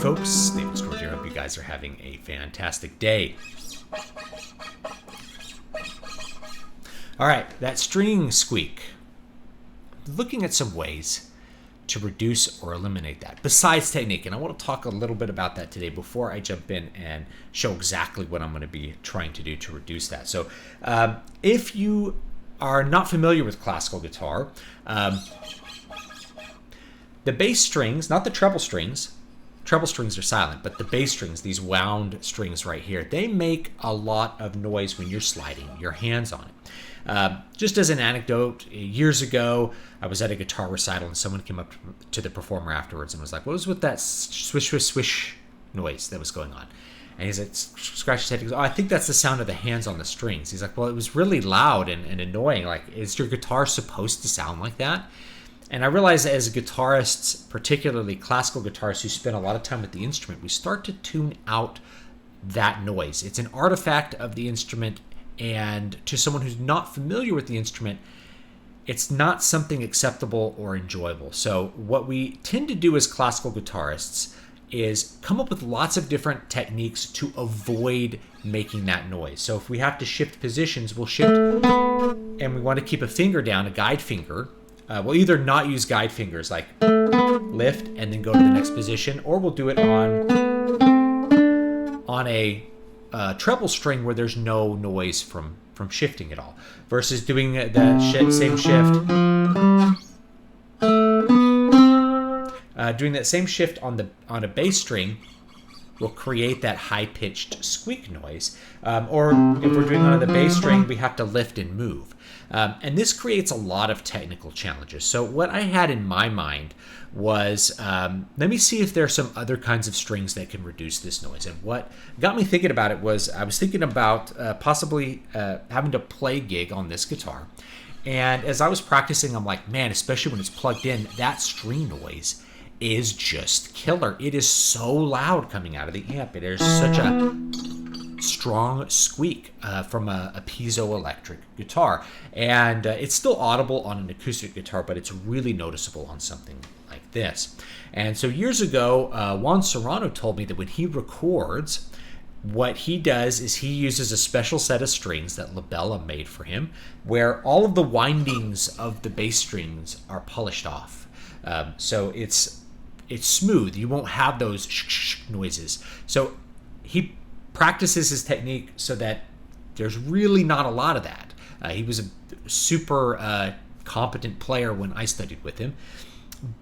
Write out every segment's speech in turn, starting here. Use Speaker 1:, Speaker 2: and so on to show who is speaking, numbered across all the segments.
Speaker 1: Folks, David Stewart here. Hope you guys are having a fantastic day. All right, that string squeak. Looking at some ways to reduce or eliminate that besides technique, and I want to talk a little bit about that today before I jump in and show exactly what I'm going to be trying to do to reduce that. So if you are not familiar with classical guitar, the bass strings, not the treble strings are silent, but the bass strings, these wound strings right here, they make a lot of noise when you're sliding your hands on it. Just as an anecdote, years ago, I was at a guitar recital and someone came up to the performer afterwards and was like, what was with that swish, swish, swish noise that was going on? And he's like, scratched his head. He goes, oh, I think that's the sound of the hands on the strings. He's like, well, it was really loud and annoying. Like, is your guitar supposed to sound like that? And I realize that as guitarists, particularly classical guitarists who spend a lot of time with the instrument, we start to tune out that noise. It's an artifact of the instrument, and to someone who's not familiar with the instrument, it's not something acceptable or enjoyable. So what we tend to do as classical guitarists is come up with lots of different techniques to avoid making that noise. So if we have to shift positions, we'll shift, and we want to keep a finger down, a guide finger. We'll either not use guide fingers, like lift and then go to the next position, or we'll do it on a treble string where there's no noise from shifting at all, versus doing the same shift. Doing that same shift on a bass string will create that high-pitched squeak noise. Or if we're doing it on the bass string, we have to lift and move. And this creates a lot of technical challenges. So what I had in my mind was, let me see if there are some other kinds of strings that can reduce this noise. And what got me thinking about it was I was thinking about possibly having to play gig on this guitar. And as I was practicing, I'm like, man, especially when it's plugged in, that string noise is just killer. It is so loud coming out of the amp. It is such a strong squeak from a piezoelectric guitar, and it's still audible on an acoustic guitar, but it's really noticeable on something like this. And so years ago, Juan Serrano told me that when he records, what he does is he uses a special set of strings that Labella made for him, where all of the windings of the bass strings are polished off. So it's smooth. You won't have those noises. So he practices his technique so that there's really not a lot of that. He was a super competent player when I studied with him,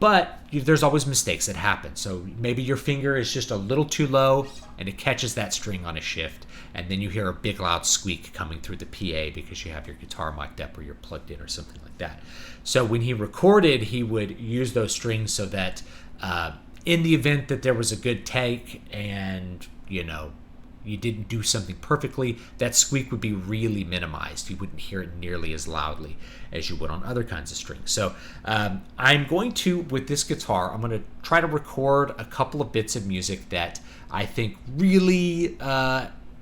Speaker 1: but there's always mistakes that happen. So maybe your finger is just a little too low and it catches that string on a shift, and then you hear a big loud squeak coming through the PA because you have your guitar mic'd up or you're plugged in or something like that. So when he recorded, he would use those strings so that in the event that there was a good take and you didn't do something perfectly, that squeak would be really minimized. You wouldn't hear it nearly as loudly as you would on other kinds of strings. So I'm going to, with this guitar, I'm going to try to record a couple of bits of music that I think really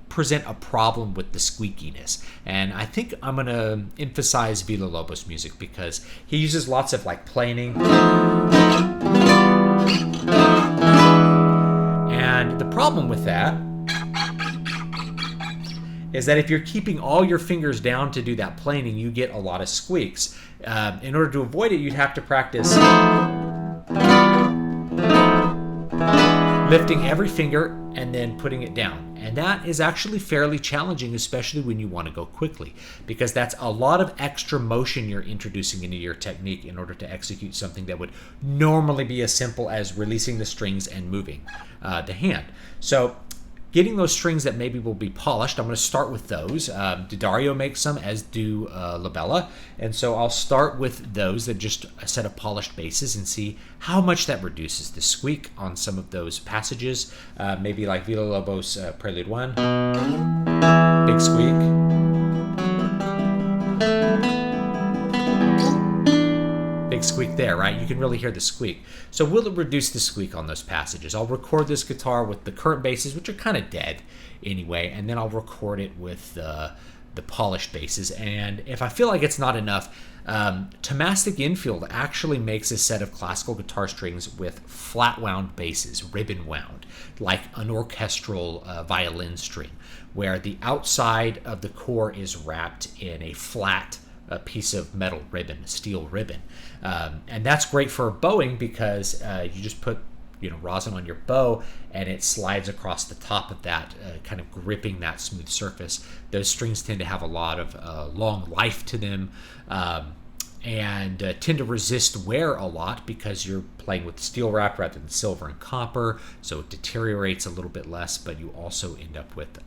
Speaker 1: present a problem with the squeakiness. And I think I'm going to emphasize Villa-Lobos music because he uses lots of like planing. And the problem with that is that if you're keeping all your fingers down to do that planing, you get a lot of squeaks. In order to avoid it, you'd have to practice lifting every finger and then putting it down. And that is actually fairly challenging, especially when you want to go quickly, because that's a lot of extra motion you're introducing into your technique in order to execute something that would normally be as simple as releasing the strings and moving the hand. So getting those strings that maybe will be polished, I'm going to start with those. D'Addario makes some, as do Labella. And so I'll start with those that just a set of polished basses and see how much that reduces the squeak on some of those passages. Maybe like Villalobos Prelude 1. Big squeak. Big squeak there, right? You can really hear the squeak. So will it reduce the squeak on those passages? I'll record this guitar with the current basses, which are kind of dead anyway, and then I'll record it with the polished basses. And if I feel like it's not enough, Tomastic Infield actually makes a set of classical guitar strings with flatwound basses, ribbon wound, like an orchestral violin string, where the outside of the core is wrapped in a flat piece of metal ribbon, steel ribbon. And that's great for bowing because you just put rosin on your bow and it slides across the top of that, kind of gripping that smooth surface. Those strings tend to have a lot of long life to them, and tend to resist wear a lot because you're playing with steel wrap rather than silver and copper, so it deteriorates a little bit less, but you also end up with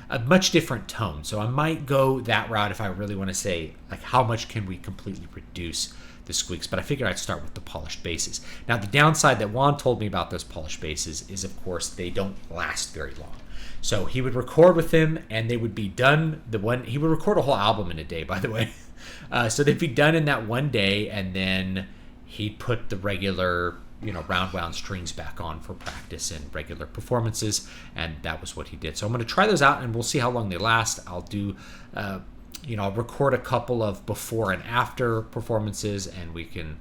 Speaker 1: a much different tone. So I might go that route if I really want to say, like, how much can we completely reduce the squeaks, but I figured I'd start with the polished basses. Now, the downside that Juan told me about those polished basses is, of course, they don't last very long. So he would record with them, and they would be done. He would record a whole album in a day, by the way. So they'd be done in that one day, and then he'd put the regular, round wound strings back on for practice and regular performances, and that was what he did. So I'm going to try those out, and we'll see how long they last. I'll do I'll record a couple of before and after performances, and we can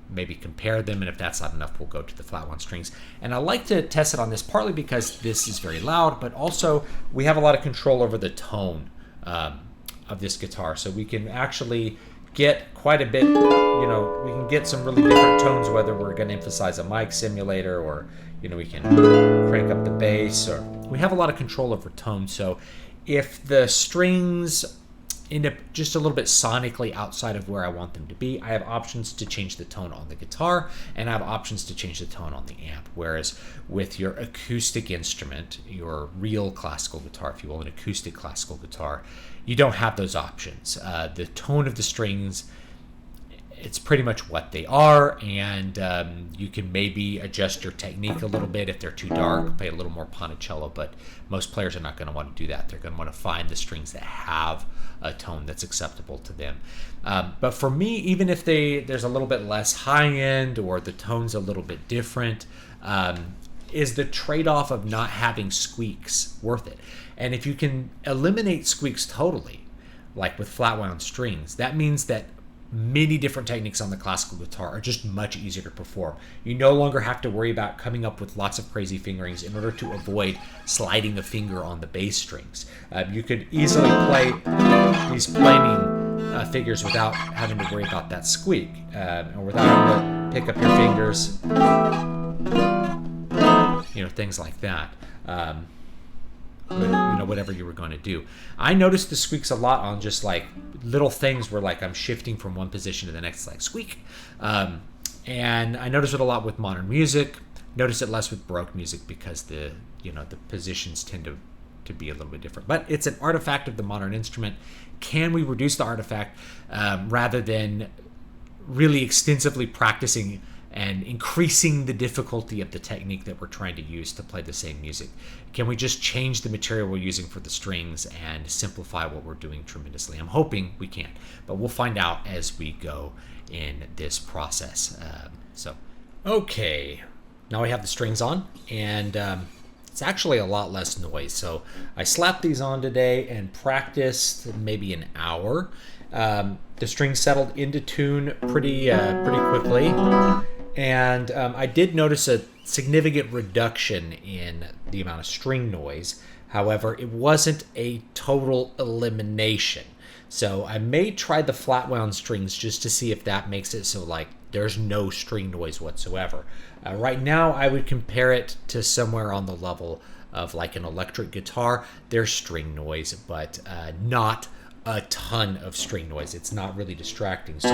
Speaker 1: maybe compare them, and if that's not enough, we'll go to the flatwound strings. And I like to test it on this partly because this is very loud, but also we have a lot of control over the tone of this guitar, so we can actually get quite a bit, we can get some really different tones, whether we're going to emphasize a mic simulator or, we can crank up the bass, or we have a lot of control over tone. So if the strings end up just a little bit sonically outside of where I want them to be, I have options to change the tone on the guitar, and I have options to change the tone on the amp. Whereas with your acoustic instrument, your real classical guitar, if you will, an acoustic classical guitar, you don't have those options. The tone of the strings, it's pretty much what they are, and you can maybe adjust your technique a little bit if they're too dark, play a little more ponticello, but most players are not going to want to do that. They're going to want to find the strings that have a tone that's acceptable to them. But for me, even if there's a little bit less high end or the tone's a little bit different, is the trade-off of not having squeaks worth it? And if you can eliminate squeaks totally, like with flatwound strings, that means that many different techniques on the classical guitar are just much easier to perform. You no longer have to worry about coming up with lots of crazy fingerings in order to avoid sliding a finger on the bass strings. You could easily play these planing figures without having to worry about that squeak, or without having to pick up your fingers, things like that. Whatever you were going to do. I noticed the squeaks a lot on just like little things where like I'm shifting from one position to the next, like squeak. And I notice it a lot with modern music. Notice it less with Baroque music because the positions tend to be a little bit different. But it's an artifact of the modern instrument. Can we reduce the artifact rather than really extensively practicing and increasing the difficulty of the technique that we're trying to use to play the same music? Can we just change the material we're using for the strings and simplify what we're doing tremendously? I'm hoping we can, but we'll find out as we go in this process. Okay, now we have the strings on, and it's actually a lot less noise. So I slapped these on today and practiced maybe an hour. The strings settled into tune pretty quickly. And I did notice a significant reduction in the amount of string noise. However, it wasn't a total elimination. So I may try the flat wound strings just to see if that makes it so like there's no string noise whatsoever. Right now, I would compare it to somewhere on the level of like an electric guitar. There's string noise, but not a ton of string noise. It's not really distracting. So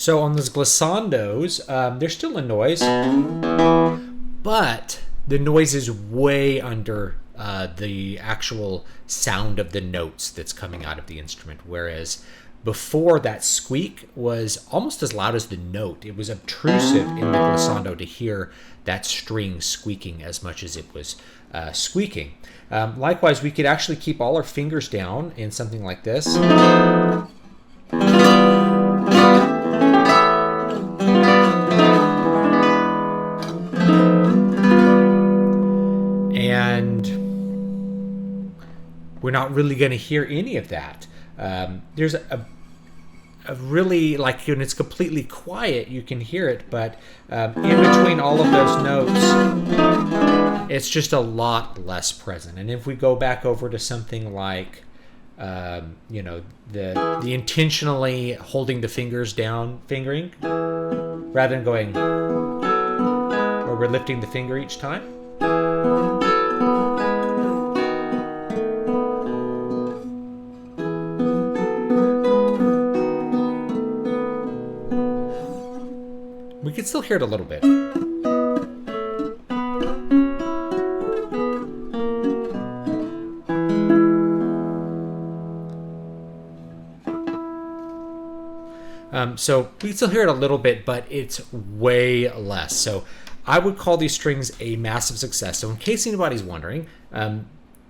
Speaker 1: So on those glissandos, there's still a noise, but the noise is way under the actual sound of the notes that's coming out of the instrument. Whereas before, that squeak was almost as loud as the note. It was obtrusive in the glissando to hear that string squeaking as much as it was squeaking. Likewise, we could actually keep all our fingers down in something like this. We're not really going to hear any of that. There's a really, like when it's completely quiet, you can hear it, but in between all of those notes, it's just a lot less present. And if we go back over to something like, the intentionally holding the fingers down fingering, rather than going where we're lifting the finger each time. We can still hear it a little bit. So we can still hear it a little bit, but it's way less. So I would call these strings a massive success. So in case anybody's wondering,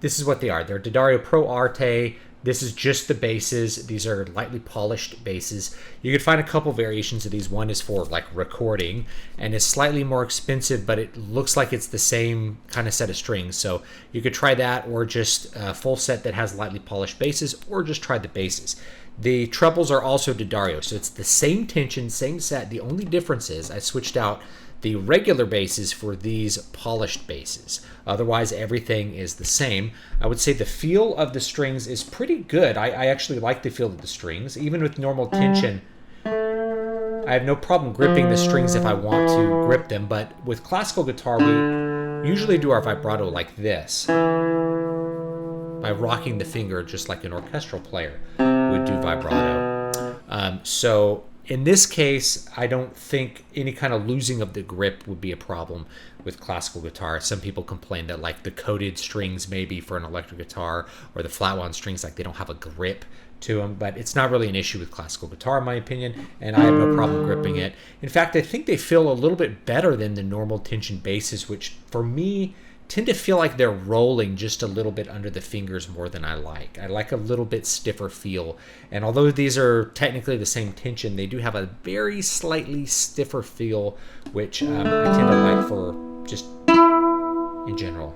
Speaker 1: this is what they are. They're D'Addario Pro Arte. This is just the basses. These are lightly polished basses. You could find a couple variations of these. One is for like recording and it's slightly more expensive, but it looks like it's the same kind of set of strings. So you could try that, or just a full set that has lightly polished basses, or just try the basses. The trebles are also D'Addario, so it's the same tension, same set. The only difference is I switched out the regular basses for these polished basses. Otherwise, everything is the same. I would say the feel of the strings is pretty good. I actually like the feel of the strings. Even with normal tension, I have no problem gripping the strings if I want to grip them. But with classical guitar, we usually do our vibrato like this, by rocking the finger just like an orchestral player would do vibrato. So in this case, I don't think any kind of losing of the grip would be a problem with classical guitar. Some people complain that like the coated strings maybe for an electric guitar, or the flat wound strings, like they don't have a grip to them, but it's not really an issue with classical guitar in my opinion, and I have no problem gripping it. In fact, I think they feel a little bit better than the normal tension basses, which for me tend to feel like they're rolling just a little bit under the fingers more than I like. I like a little bit stiffer feel. And although these are technically the same tension, they do have a very slightly stiffer feel, which I tend to like for just in general.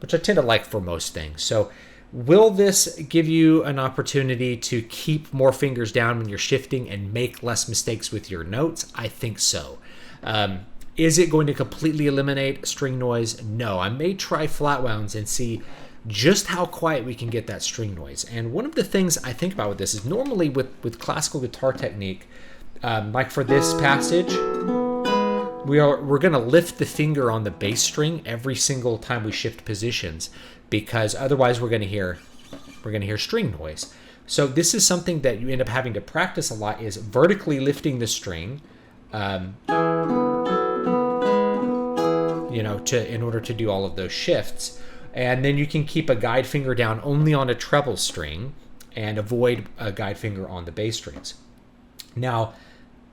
Speaker 1: Which I tend to like for most things. So will this give you an opportunity to keep more fingers down when you're shifting and make less mistakes with your notes? I think so. Is it going to completely eliminate string noise? No. I may try flat wounds and see just how quiet we can get that string noise. And one of the things I think about with this is normally with classical guitar technique, like for this passage, we're going to lift the finger on the bass string every single time we shift positions, because otherwise we're going to hear string noise. So this is something that you end up having to practice a lot, is vertically lifting the string, in order to do all of those shifts. And then you can keep a guide finger down only on a treble string and avoid a guide finger on the bass strings. Now,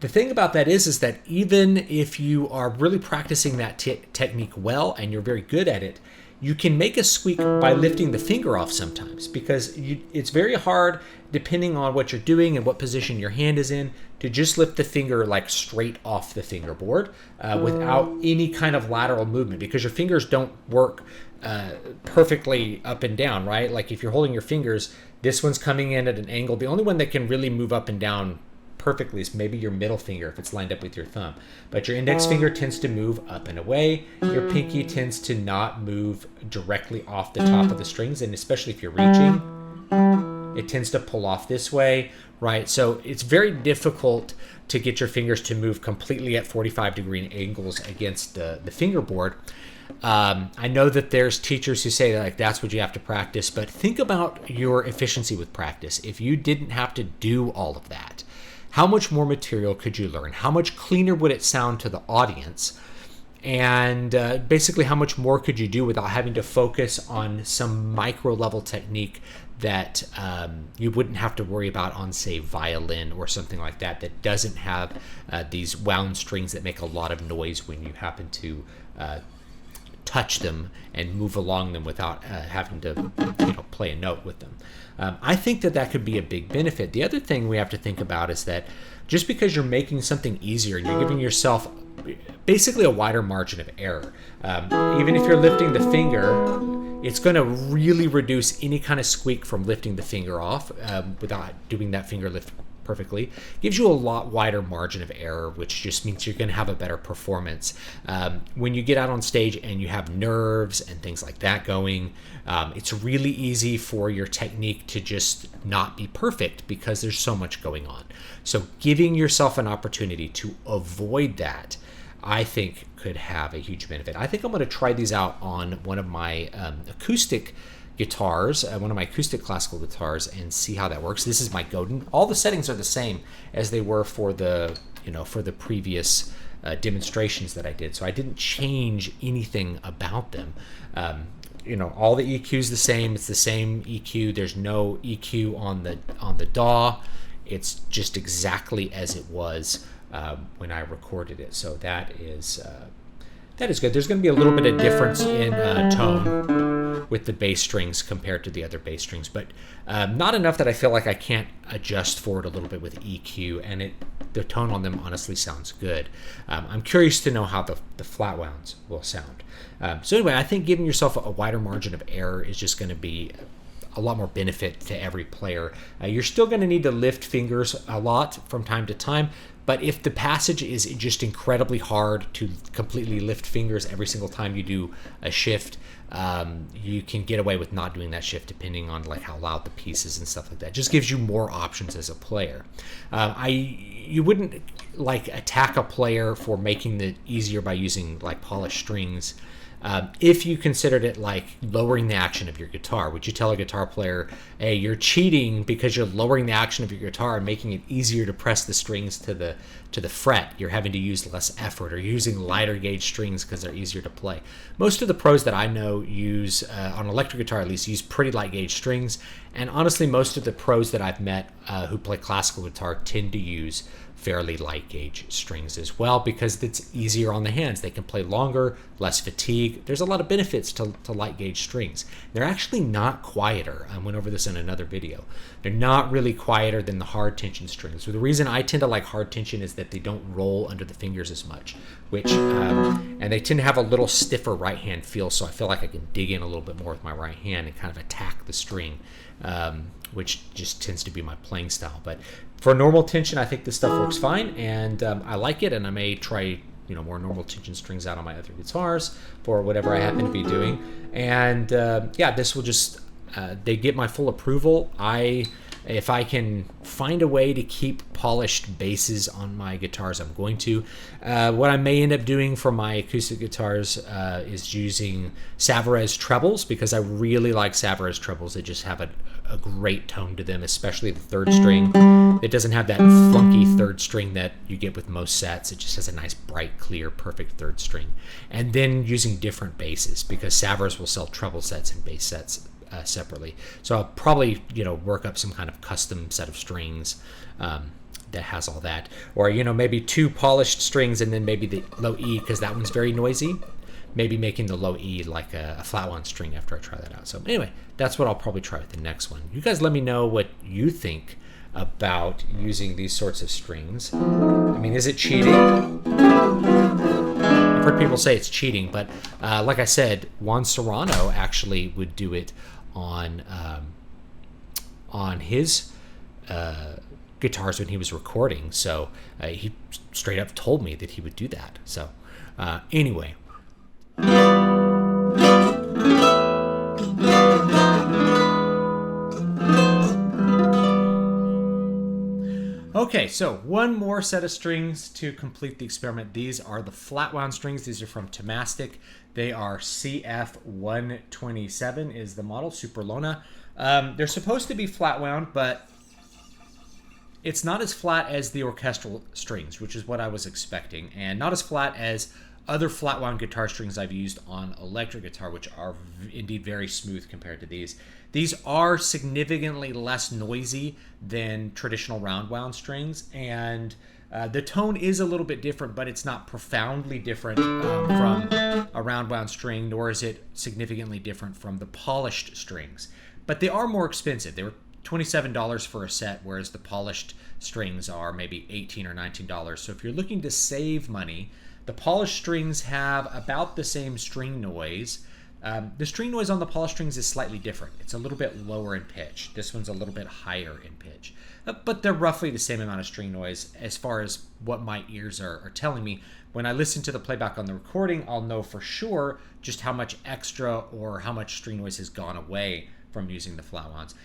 Speaker 1: the thing about that is that even if you are really practicing that technique well and you're very good at it, you can make a squeak by lifting the finger off sometimes, because it's very hard, depending on what you're doing and what position your hand is in, to just lift the finger like straight off the fingerboard without any kind of lateral movement, because your fingers don't work perfectly up and down, right? Like if you're holding your fingers, this one's coming in at an angle. The only one that can really move up and down perfectly is maybe your middle finger if it's lined up with your thumb, but your index finger tends to move up and away. Your pinky tends to not move directly off the top of the strings, and especially if you're reaching, it tends to pull off this way, right? So it's very difficult to get your fingers to move completely at 45-degree angles against the fingerboard. I know that there's teachers who say that, like, that's what you have to practice, but think about your efficiency with practice. If you didn't have to do all of that, how much more material could you learn? How much cleaner would it sound to the audience? And basically, how much more could you do without having to focus on some micro level technique that you wouldn't have to worry about on, say, violin or something like that, that doesn't have these wound strings that make a lot of noise when you happen to touch them and move along them without having to play a note with them. I think that could be a big benefit. The other thing we have to think about is that just because you're making something easier and you're giving yourself basically a wider margin of error, even if you're lifting the finger, it's going to really reduce any kind of squeak from lifting the finger off without doing that finger lift perfectly. Gives you a lot wider margin of error, which just means you're going to have a better performance. When you get out on stage and you have nerves and things like that going, it's really easy for your technique to just not be perfect because there's so much going on. So giving yourself an opportunity to avoid that, I think, could have a huge benefit. I think I'm going to try these out on one of my acoustic guitars, one of my acoustic classical guitars, and see how that works. This is my Godin. All the settings are the same as they were for the previous demonstrations that I did, so I didn't change anything about them. All the EQ is the same. It's the same EQ. There's no EQ on the DAW. It's just exactly as it was when I recorded it. So that is good. There's going to be a little bit of difference in tone with the bass strings compared to the other bass strings, but not enough that I feel like I can't adjust for it a little bit with EQ, and the tone on them honestly sounds good. I'm curious to know how the Flatwounds will sound. So anyway, I think giving yourself a wider margin of error is just going to be a lot more benefit to every player. You're still going to need to lift fingers a lot from time to time, but if the passage is just incredibly hard to completely lift fingers every single time you do a shift, you can get away with not doing that shift depending on like how loud the piece is and stuff like that. It just gives you more options as a player. You wouldn't like attack a player for making it easier by using like polished strings. If you considered it like lowering the action of your guitar, would you tell a guitar player, hey, you're cheating because you're lowering the action of your guitar and making it easier to press the strings to the fret? You're having to use less effort, or using lighter gauge strings because they're easier to play. Most of the pros that I know use, on electric guitar at least, use pretty light gauge strings. And honestly, most of the pros that I've met who play classical guitar tend to use fairly light gauge strings as well, because it's easier on the hands. They can play longer, less fatigue. There's a lot of benefits to light gauge strings. They're actually not quieter. I went over this in another video. They're not really quieter than the hard tension strings. So the reason I tend to like hard tension is that they don't roll under the fingers as much, and they tend to have a little stiffer right hand feel, so I feel like I can dig in a little bit more with my right hand and kind of attack the string, which just tends to be my playing style. But for normal tension, I think this stuff works fine, and I like it, and I may try more normal tension strings out on my other guitars for whatever I happen to be doing. And this will just they get my full approval. If I can find a way to keep polished basses on my guitars, I'm going to. What I may end up doing for my acoustic guitars is using Savarez trebles, because I really like Savarez trebles. They just have a great tone to them, especially the third string. It doesn't have that funky third string that you get with most sets. It just has a nice, bright, clear, perfect third string. And then using different basses, because Savarez will sell treble sets and bass sets separately. So I'll probably work up some kind of custom set of strings that has all that. Or, you know, maybe 2 polished strings and then maybe the low E, because that one's very noisy. Maybe making the low E like a Flatwound string after I try that out. So anyway, that's what I'll probably try with the next one. You guys let me know what you think about using these sorts of strings. I mean, is it cheating? I've heard people say it's cheating, but like I said, Juan Serrano actually would do it on his guitars when he was recording. So he straight up told me that he would do that. So anyway. Okay, so one more set of strings to complete the experiment. These are the Flatwound strings. These are from Tomastic. They are CF127 is the model, Super Lona. They're supposed to be flatwound, but it's not as flat as the orchestral strings, which is what I was expecting, and not as flat as other flatwound guitar strings I've used on electric guitar, which are indeed very smooth compared to these. These are significantly less noisy than traditional roundwound strings, and the tone is a little bit different, but it's not profoundly different from a roundwound string, nor is it significantly different from the polished strings. But they are more expensive. They were $27 for a set, whereas the polished strings are maybe $18 or $19. So if you're looking to save money, the polished strings have about the same string noise. The string noise on the polished strings is slightly different. It's a little bit lower in pitch. This one's a little bit higher in pitch. But they're roughly the same amount of string noise as far as what my ears are telling me. When I listen to the playback on the recording, I'll know for sure just how much extra or how much string noise has gone away from using the Flatwounds.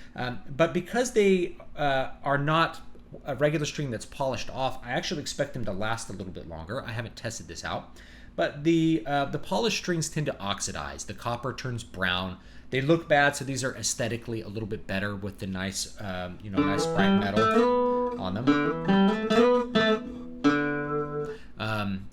Speaker 1: But because they are not a regular string that's polished off, I actually expect them to last a little bit longer. I haven't tested this out, but the polished strings tend to oxidize. The copper turns brown. They look bad, so these are aesthetically a little bit better with the nice, nice bright metal on them.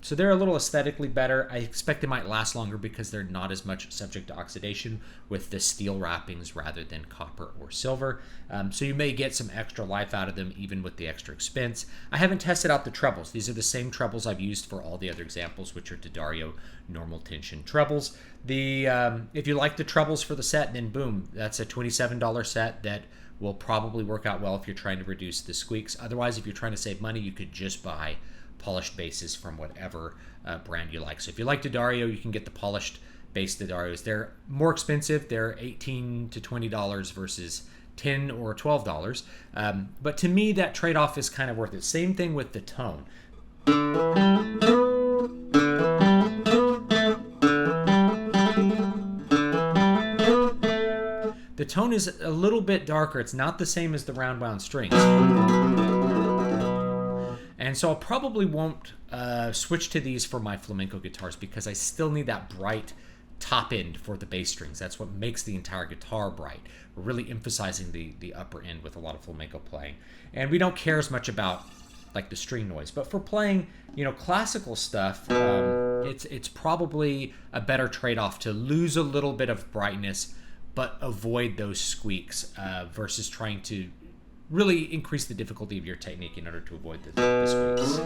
Speaker 1: So they're a little aesthetically better. I expect they might last longer because they're not as much subject to oxidation with the steel wrappings rather than copper or silver. So you may get some extra life out of them even with the extra expense. I haven't tested out the trebles. These are the same trebles I've used for all the other examples, which are D'Addario normal tension trebles. If you like the trebles for the set, then boom, that's a $27 set that will probably work out well if you're trying to reduce the squeaks. Otherwise, if you're trying to save money, you could just buy polished basses from whatever brand you like. So if you like D'Addario, you can get the polished bass D'Addarios. They're more expensive. They're $18 to $20 versus $10 or $12. But to me, that trade-off is kind of worth it. Same thing with the tone. The tone is a little bit darker. It's not the same as the roundwound strings. And so I probably won't switch to these for my flamenco guitars because I still need that bright top end for the bass strings. That's what makes the entire guitar bright. We're really emphasizing the upper end with a lot of flamenco playing. And we don't care as much about like the string noise. But for playing, classical stuff, it's probably a better trade-off to lose a little bit of brightness but avoid those squeaks versus trying to really increase the difficulty of your technique in order to avoid the squeaks.